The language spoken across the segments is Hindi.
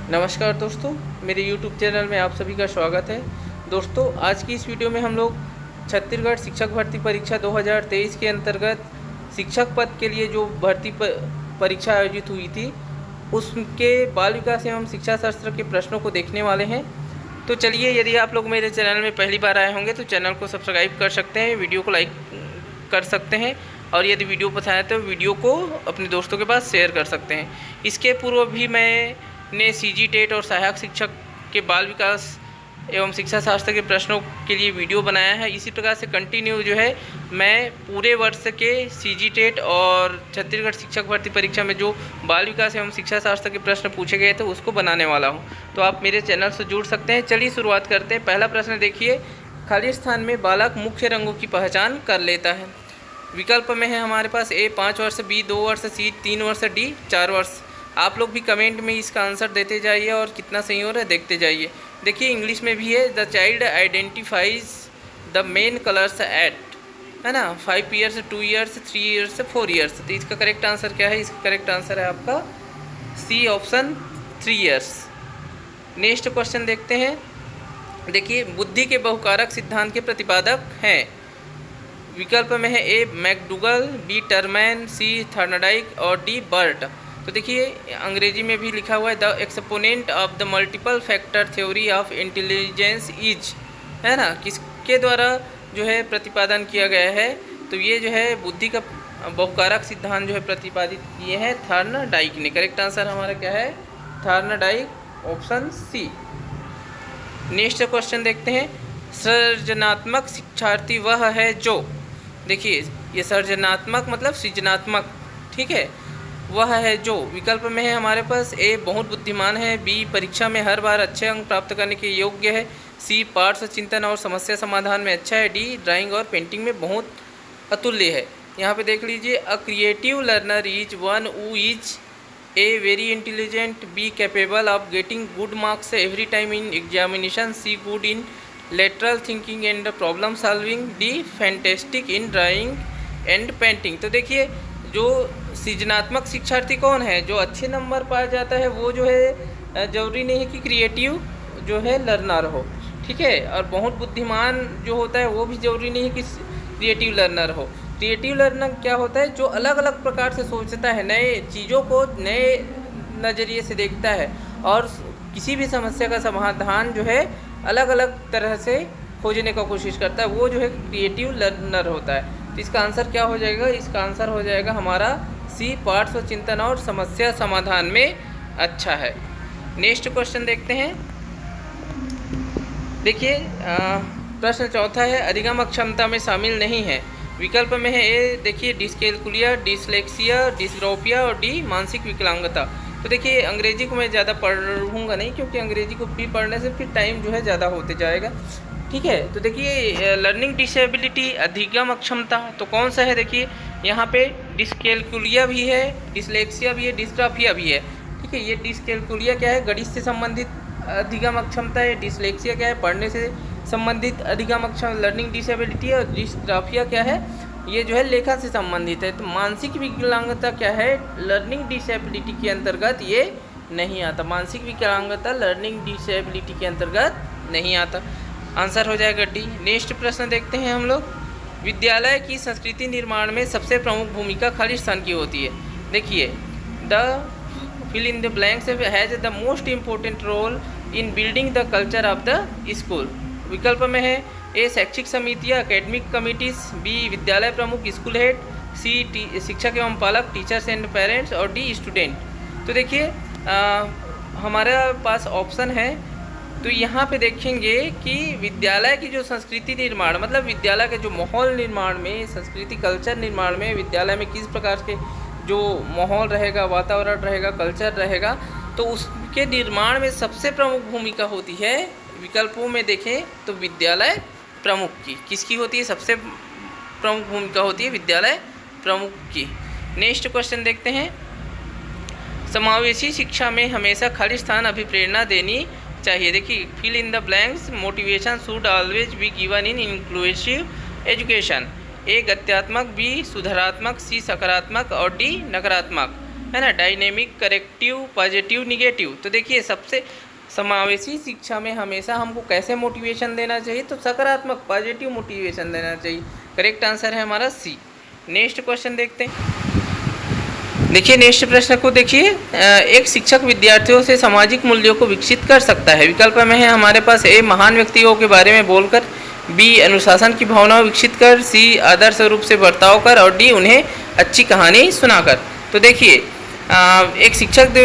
नमस्कार दोस्तों, मेरे YouTube चैनल में आप सभी का स्वागत है। दोस्तों, आज की इस वीडियो में हम लोग छत्तीसगढ़ शिक्षक भर्ती परीक्षा 2023 के अंतर्गत शिक्षक पद के लिए जो भर्ती परीक्षा आयोजित हुई थी, उसके बाल विकास एवं शिक्षा शास्त्र के प्रश्नों को देखने वाले हैं। तो चलिए, यदि आप लोग मेरे चैनल में पहली बार आए होंगे तो चैनल को सब्सक्राइब कर सकते हैं, वीडियो को लाइक कर सकते हैं और यदि वीडियो पसंद आए तो वीडियो को अपने दोस्तों के पास शेयर कर सकते हैं। इसके पूर्व भी मैंने सीजी टेट और सहायक शिक्षक के बाल विकास एवं शिक्षा शास्त्र के प्रश्नों के लिए वीडियो बनाया है। इसी प्रकार से कंटिन्यू जो है मैं पूरे वर्ष के सीजी टेट और छत्तीसगढ़ शिक्षक भर्ती परीक्षा में जो बाल विकास एवं शिक्षा शास्त्र के प्रश्न पूछे गए थे उसको बनाने वाला हूं। तो आप मेरे चैनल से जुड़ सकते हैं। चलिए शुरुआत करते हैं। पहला प्रश्न देखिए, खाली स्थान में बालक मुख्य रंगों की पहचान कर लेता है। विकल्प में है हमारे पास ए 5 वर्ष, बी 2 वर्ष, सी 3 वर्ष, डी 4 वर्ष। आप लोग भी कमेंट में इसका आंसर देते जाइए और कितना सही हो रहा है देखते जाइए। देखिए इंग्लिश में भी है, the child identifies the main colours at, है ना, 5 ईयर्स, 2 ईयर्स, 3 ईयर्स, 4 ईयर्स। तो इसका करेक्ट आंसर क्या है? इसका करेक्ट आंसर है आपका C option 3 years. Next question देखते हैं। देखिए, बुद्धि के बहुकारक सिद्धांत के प्रतिपादक हैं। विकल्प में है ए मैकडूगल, बी टर्मैन, सी थर्नडाइक और डी बर्ट। तो देखिए अंग्रेजी में भी लिखा हुआ है, the exponent of the multiple factor theory of intelligence is, है ना, किसके द्वारा जो है प्रतिपादन किया गया है? तो ये जो है बुद्धि का बहुकारक सिद्धांत जो है प्रतिपादित किए हैं थर्नडाइक ने। करेक्ट आंसर हमारा क्या है? Thorndike, option C. Next question देखते हैं। सृजनात्मक शिक्षार्थी वह है जो, देखिए ये सृजनात्मक मतलब सृजनात्मक, ठीक है, वह है जो। विकल्प में है हमारे पास ए बहुत बुद्धिमान है, बी परीक्षा में हर बार अच्छे अंक प्राप्त करने के योग्य है, सी पार्श्व चिंतन और समस्या समाधान में अच्छा है, डी ड्राइंग और पेंटिंग में बहुत अतुल्य है। यहाँ पे देख लीजिए, a creative learner is one who is a very intelligent, B capable of getting good marks every time in examination, C good in lateral thinking and problem solving, D fantastic in drawing and painting. तो देखिए जो सृजनात्मक शिक्षार्थी कौन है? जो अच्छे नंबर पाया जाता है वो जो है ज़रूरी नहीं है कि क्रिएटिव जो है लर्नर हो, ठीक है, और बहुत बुद्धिमान जो होता है वो भी ज़रूरी नहीं है कि क्रिएटिव लर्नर हो। क्रिएटिव लर्नर क्या होता है? जो अलग अलग प्रकार से सोचता है, नए चीज़ों को नए नज़रिए से देखता है और किसी भी समस्या का समाधान जो है अलग अलग तरह से खोजने का कोशिश करता है, वो जो है क्रिएटिव लर्नर होता है। तो इसका आंसर क्या हो जाएगा? इसका आंसर हो जाएगा हमारा सी पार्श्व चिंतन और समस्या समाधान में अच्छा है। नेक्स्ट क्वेश्चन देखते हैं। देखिए प्रश्न चौथा है, अधिगम अक्षमता में शामिल नहीं है। विकल्प में है ए, देखिए डिस्कैल्कुलिया, डिसलेक्सिया, डिसग्राफिया और डी मानसिक विकलांगता। तो देखिए अंग्रेजी को मैं ज़्यादा पढ़ूंगा नहीं, क्योंकि अंग्रेजी को भी पढ़ने से फिर टाइम जो है ज़्यादा होते जाएगा, ठीक है। तो देखिए लर्निंग डिसेबिलिटी, अधिगम अक्षमता, तो कौन सा है? देखिए यहाँ पे डिस्कैल्कुलिया भी है, डिसलेक्सिया भी है, डिसग्राफिया भी है, ठीक है। ये डिस्कैल्कुलिया क्या है? गणित से संबंधित अधिगम अक्षमता है। डिसलेक्सिया क्या है? पढ़ने से संबंधित अधिगम अक्षम लर्निंग डिसेबिलिटी है। और डिसग्राफिया क्या है? ये जो है लेखन से संबंधित है। तो मानसिक विकलांगता क्या है? लर्निंग डिसेबिलिटी के अंतर्गत ये नहीं आता। मानसिक विकलांगता लर्निंग डिसेबिलिटी के अंतर्गत नहीं आता। आंसर हो जाएगा डी। नेक्स्ट प्रश्न देखते हैं हम लोग। विद्यालय की संस्कृति निर्माण में सबसे प्रमुख भूमिका खाली स्थान की होती है। देखिए, the fill in the blanks has the most important role in building the culture of the school. विकल्प में है ए शैक्षिक समितियाँ, एकेडमिक कमिटीज़, बी विद्यालय प्रमुख, स्कूल हेड, सी शिक्षक एवं पालक, टीचर्स एंड पेरेंट्स और डी स्टूडेंट। तो देखिए हमारे पास ऑप्शन है, तो यहाँ पे देखेंगे कि विद्यालय की जो संस्कृति निर्माण, मतलब विद्यालय के जो माहौल निर्माण में, संस्कृति कल्चर निर्माण में, विद्यालय में किस प्रकार के जो माहौल रहेगा, वातावरण रहेगा, कल्चर रहेगा, तो उसके निर्माण में सबसे प्रमुख भूमिका होती है, विकल्पों में देखें तो विद्यालय प्रमुख की। किसकी होती है? सबसे प्रमुख भूमिका होती है विद्यालय प्रमुख की। नेक्स्ट क्वेश्चन देखते हैं। समावेशी शिक्षा में हमेशा खाली स्थान अभिप्रेरणा देनी चाहिए। देखिए, fill in the blanks, motivation should always be given in inclusive education. A गत्यात्मक, बी सुधारात्मक, सी सकारात्मक और डी नकारात्मक। है ना, डायनेमिक, करेक्टिव, पॉजिटिव, निगेटिव। तो देखिए सबसे समावेशी शिक्षा में हमेशा हमको कैसे मोटिवेशन देना चाहिए, तो सकारात्मक, पॉजिटिव मोटिवेशन देना चाहिए। करेक्ट आंसर है हमारा सी। नेक्स्ट क्वेश्चन देखते हैं। देखिए नेक्स्ट प्रश्न को देखिए, एक शिक्षक विद्यार्थियों से सामाजिक मूल्यों को विकसित कर सकता है। विकल्प में है हमारे पास ए महान व्यक्तियों के बारे में बोलकर, बी अनुशासन की भावना विकसित कर, सी आदर्श रूप से बर्ताव कर, और डी उन्हें अच्छी कहानी सुनाकर। तो देखिए एक शिक्षक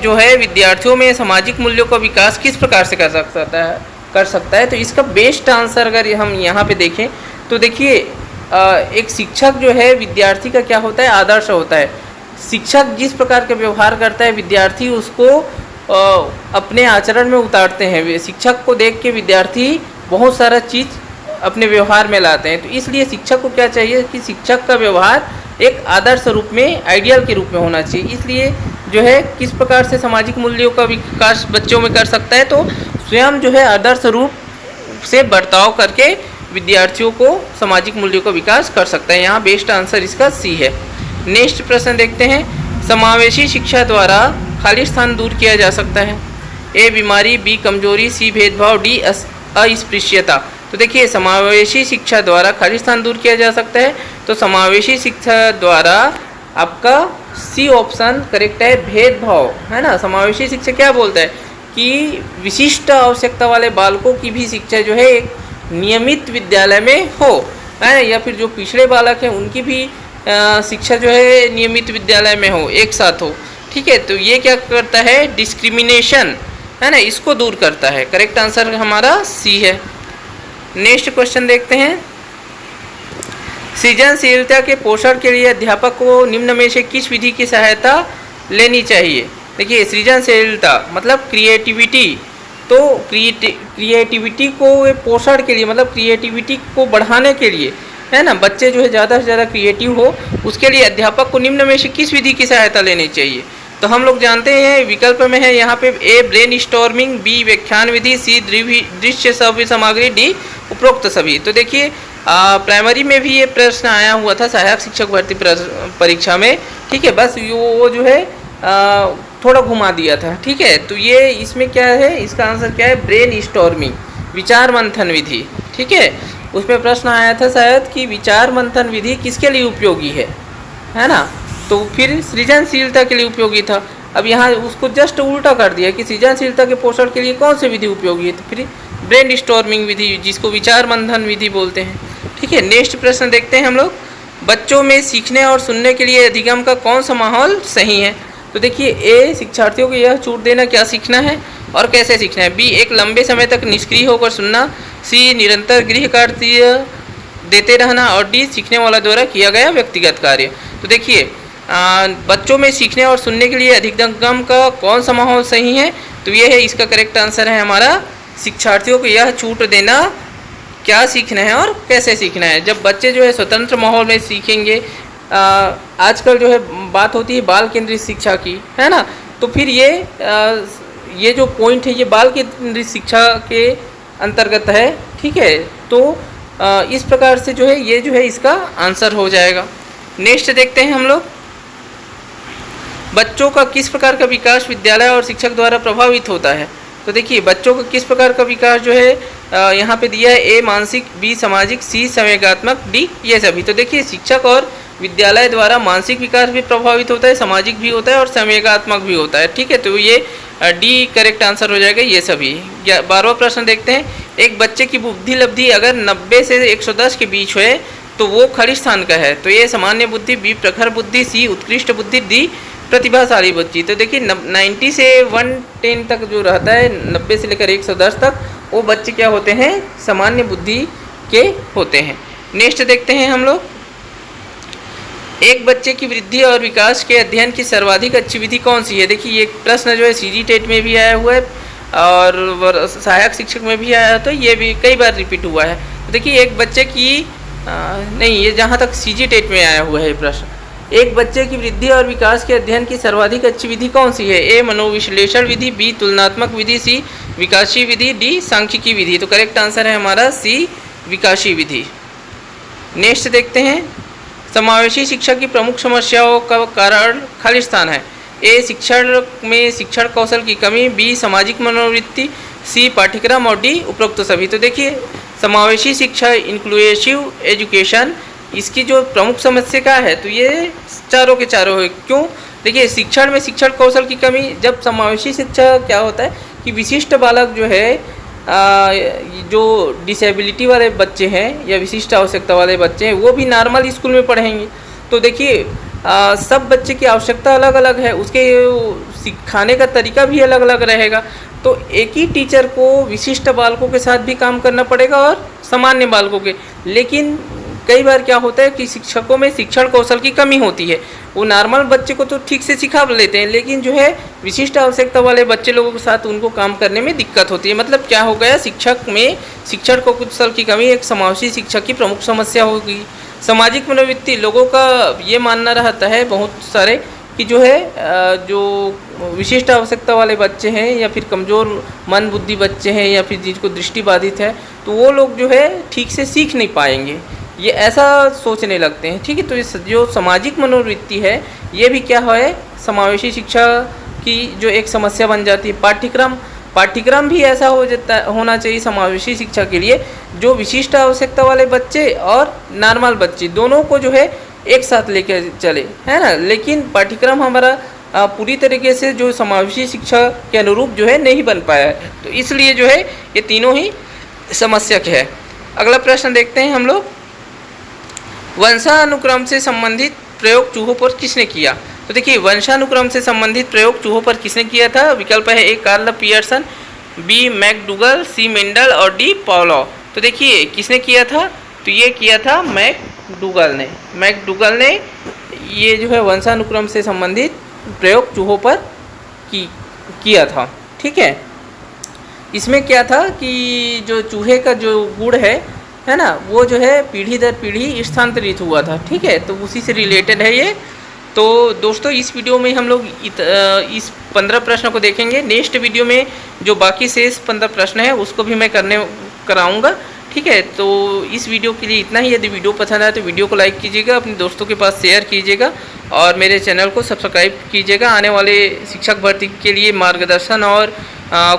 जो है विद्यार्थियों में सामाजिक मूल्यों का विकास किस प्रकार से कर सकता है। तो इसका बेस्ट आंसर अगर हम यहाँ पे देखें तो देखिए एक शिक्षक जो है विद्यार्थी का क्या होता है, आदर्श होता है। शिक्षक जिस प्रकार का व्यवहार करता है विद्यार्थी उसको अपने आचरण में उतारते हैं। शिक्षक को देख के विद्यार्थी बहुत सारा चीज़ अपने व्यवहार में लाते हैं। तो इसलिए शिक्षक को क्या चाहिए कि शिक्षक का व्यवहार एक आदर्श रूप में, आइडियल के रूप में होना चाहिए। इसलिए जो है किस प्रकार से सामाजिक मूल्यों का विकास बच्चों में कर सकता है, तो स्वयं जो है आदर्श रूप से बर्ताव करके विद्यार्थियों को सामाजिक मूल्यों का विकास कर सकता है। यहाँ बेस्ट आंसर इसका सी है। नेक्स्ट प्रश्न देखते हैं। समावेशी शिक्षा द्वारा खाली स्थान दूर किया जा सकता है। ए बीमारी, बी कमजोरी, सी भेदभाव, डी अस्पृश्यता। तो देखिए समावेशी शिक्षा द्वारा खाली स्थान दूर किया जा सकता है। तो समावेशी शिक्षा द्वारा आपका सी ऑप्शन करेक्ट है, भेदभाव, है ना। समावेशी शिक्षा क्या बोलता है कि विशिष्ट आवश्यकता वाले बालकों की भी शिक्षा जो है एक नियमित विद्यालय में हो, है, या फिर जो पिछड़े बालक हैं उनकी भी शिक्षा जो है नियमित विद्यालय में हो, एक साथ हो। ठीक है, तो ये क्या करता है, डिस्क्रिमिनेशन, है ना, इसको दूर करता है। करेक्ट आंसर हमारा सी है। नेक्स्ट क्वेश्चन देखते हैं। सृजनशीलता के पोषण के लिए अध्यापक को निम्न में से किस विधि की सहायता लेनी चाहिए। देखिए सृजनशीलता मतलब क्रिएटिविटी, तो क्रिएटिविटी को पोषण के लिए मतलब क्रिएटिविटी को बढ़ाने के लिए, है ना, बच्चे जो है ज़्यादा से ज़्यादा क्रिएटिव हो, उसके लिए अध्यापक को निम्न में से किस विधि की सहायता लेनी चाहिए। तो हम लोग जानते हैं विकल्प में है यहाँ पे ए ब्रेन स्टॉर्मिंग, बी व्याख्यान विधि, सी दृश्य श्रव्य सामग्री, डी उपरोक्त सभी। तो देखिए प्राइमरी में भी ये प्रश्न आया हुआ था सहायक शिक्षक भर्ती परीक्षा में। ठीक है, बस वो जो है थोड़ा घुमा दिया था। ठीक है, तो ये इसमें क्या है, इसका आंसर क्या है, ब्रेन स्टॉर्मिंग, विचार मंथन विधि। ठीक है, उसमें प्रश्न आया था शायद कि विचार मंथन विधि किसके लिए उपयोगी है ना, तो फिर सृजनशीलता के लिए उपयोगी था। अब यहाँ उसको जस्ट उल्टा कर दिया कि सृजनशीलता के पोषण के लिए कौन सी विधि उपयोगी है, तो फिर ब्रेन स्टॉर्मिंग विधि, जिसको विचार मंथन विधि बोलते हैं। ठीक है, नेक्स्ट प्रश्न देखते हैं हम लोग। बच्चों में सीखने और सुनने के लिए अधिगम का कौन सा माहौल सही है। तो देखिए ए शिक्षार्थियों को यह छूट देना क्या सीखना है और कैसे सीखना है, बी एक लंबे समय तक निष्क्रिय होकर सुनना, सी निरंतर गृह कार्य देते रहना, और डी सीखने वाला द्वारा किया गया व्यक्तिगत कार्य। तो देखिए बच्चों में सीखने और सुनने के लिए अधिगम का कौन सा माहौल सही है, तो ये है, इसका करेक्ट आंसर है हमारा शिक्षार्थियों को यह छूट देना क्या सीखना है और कैसे सीखना है। जब बच्चे जो है स्वतंत्र माहौल में सीखेंगे, आजकल जो है बात होती है बाल केंद्रित शिक्षा की, है ना, तो फिर ये जो पॉइंट है ये बाल केंद्रित शिक्षा के अंतर्गत है। ठीक है, तो इस प्रकार से जो है ये जो है इसका आंसर हो जाएगा। नेक्स्ट देखते हैं हम लोग। बच्चों का किस प्रकार का विकास विद्यालय और शिक्षक द्वारा प्रभावित होता है। तो देखिए बच्चों का किस प्रकार का विकास जो है यहाँ पे दिया है, ए मानसिक, बी सामाजिक, सी संवेगात्मक, डी ये सभी। तो देखिए शिक्षक और विद्यालय द्वारा मानसिक विकास भी प्रभावित होता है, सामाजिक भी होता है और संवेगात्मक भी होता है। ठीक है, तो ये डी करेक्ट आंसर हो जाएगा ये सभी। 12वां प्रश्न देखते हैं। एक बच्चे की बुद्धि लब्धि अगर 90 से 110 के बीच है तो वो खड़ी स्थान का है। तो ये सामान्य बुद्धि, बी प्रखर बुद्धि, सी उत्कृष्ट बुद्धि, डी प्रतिभाशाली बच्ची। तो देखिए 90 से 110 तक जो रहता है, 90 से लेकर 110 तक, वो बच्चे क्या होते हैं, सामान्य बुद्धि के होते हैं। नेक्स्ट देखते हैं हम लोग। एक बच्चे की वृद्धि और विकास के अध्ययन की सर्वाधिक अच्छी विधि कौन सी है। देखिए ये प्रश्न जो है सीजी टेट में भी आया हुआ है और सहायक शिक्षक में भी आया है, तो ये भी कई बार रिपीट हुआ है। तो देखिए एक बच्चे की नहीं, ये जहाँ तक सीजी टेट में आया हुआ है प्रश्न, एक बच्चे की वृद्धि और विकास के अध्ययन की सर्वाधिक अच्छी विधि कौन सी है। ए मनोविश्लेषण विधि, बी तुलनात्मक विधि, सी विकासी विधि, डी सांख्यिकी विधि। तो करेक्ट आंसर है हमारा सी विकासी विधि। नेक्स्ट देखते हैं। समावेशी शिक्षा की प्रमुख समस्याओं का कारण खालिस्तान है। ए शिक्षण में शिक्षण कौशल की कमी, बी सामाजिक मनोवृत्ति, सी पाठ्यक्रम और डी उपरोक्त सभी। तो देखिए समावेशी शिक्षा इंक्लूसिव एजुकेशन, इसकी जो प्रमुख समस्या क्या है, तो ये चारों के चारों है। क्यों? देखिए शिक्षण में शिक्षण कौशल की कमी। जब समावेशी शिक्षा क्या होता है कि विशिष्ट बालक जो है जो डिसेबिलिटी वाले बच्चे हैं या विशिष्ट आवश्यकता वाले बच्चे हैं वो भी नॉर्मल स्कूल में पढ़ेंगे। तो देखिए सब बच्चे की आवश्यकता अलग अलग है, उसके सिखाने का तरीका भी अलग अलग रहेगा। तो एक ही टीचर को विशिष्ट बालकों के साथ भी काम करना पड़ेगा और सामान्य बालकों के। लेकिन कई बार क्या होता है कि शिक्षकों में शिक्षण कौशल की कमी होती है। वो नॉर्मल बच्चे को तो ठीक से सिखा लेते हैं, लेकिन जो है विशिष्ट आवश्यकता वाले बच्चे लोगों के साथ उनको काम करने में दिक्कत होती है। मतलब क्या हो गया, शिक्षक में शिक्षण कौशल की कमी एक समावेशी शिक्षा की प्रमुख समस्या होगी। सामाजिक मनोवृत्ति, लोगों का ये मानना रहता है बहुत सारे कि जो है जो विशिष्ट आवश्यकता वाले बच्चे हैं या फिर कमज़ोर मन बुद्धि बच्चे हैं या फिर जिनको दृष्टि बाधित है, तो वो लोग जो है ठीक से सीख नहीं पाएंगे, ये ऐसा सोचने लगते हैं। ठीक है, तो इस जो सामाजिक मनोवृत्ति है ये भी क्या है, समावेशी शिक्षा की जो एक समस्या बन जाती है। पाठ्यक्रम भी ऐसा होना चाहिए समावेशी शिक्षा के लिए जो विशिष्ट आवश्यकता वाले बच्चे और नॉर्मल बच्चे दोनों को जो है एक साथ लेके चले, है ना। लेकिन पाठ्यक्रम हमारा पूरी तरीके से जो समावेशी शिक्षा के अनुरूप जो है नहीं बन पाया है, तो इसलिए जो है ये तीनों ही समस्या के है। अगला प्रश्न देखते हैं हम लोग, वंशानुक्रम से संबंधित प्रयोग चूहों पर किसने किया? तो देखिए वंशानुक्रम से संबंधित प्रयोग चूहों पर किसने किया था? विकल्प है A Karl Pearson, B McDougall, C Mendel और डी पावलोव। तो देखिए किसने किया था, तो ये किया था मैकडूगल ने ये जो है वंशानुक्रम से संबंधित प्रयोग चूहों पर किया था। ठीक है, इसमें क्या था कि जो चूहे का जो गुड़ है ना, वो जो है पीढ़ी दर पीढ़ी स्थानांतरित हुआ था। ठीक है, तो उसी से रिलेटेड है ये। तो दोस्तों इस वीडियो में हम लोग इस 15 प्रश्न को देखेंगे। नेक्स्ट वीडियो में जो बाकी शेष 15 प्रश्न है उसको भी मैं कराऊंगा। ठीक है, तो इस वीडियो के लिए इतना ही। यदि वीडियो पसंद आए तो वीडियो को लाइक कीजिएगा, अपने दोस्तों के पास शेयर कीजिएगा और मेरे चैनल को सब्सक्राइब कीजिएगा। आने वाले शिक्षक भर्ती के लिए मार्गदर्शन और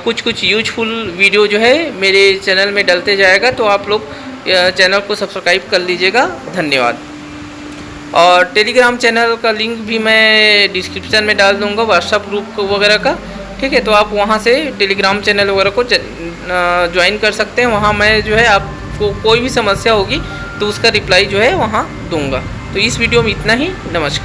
कुछ यूजफुल वीडियो जो है मेरे चैनल में डलते जाएगा, तो आप लोग चैनल को सब्सक्राइब कर लीजिएगा। धन्यवाद। और टेलीग्राम चैनल का लिंक भी मैं डिस्क्रिप्शन में डाल दूंगा, व्हाट्सएप ग्रुप वगैरह का। ठीक है, तो आप वहां से टेलीग्राम चैनल वगैरह को ज्वाइन कर सकते हैं। वहां मैं जो है आपको कोई भी समस्या होगी तो उसका रिप्लाई जो है वहां दूंगा। तो इस वीडियो में इतना ही। नमस्कार।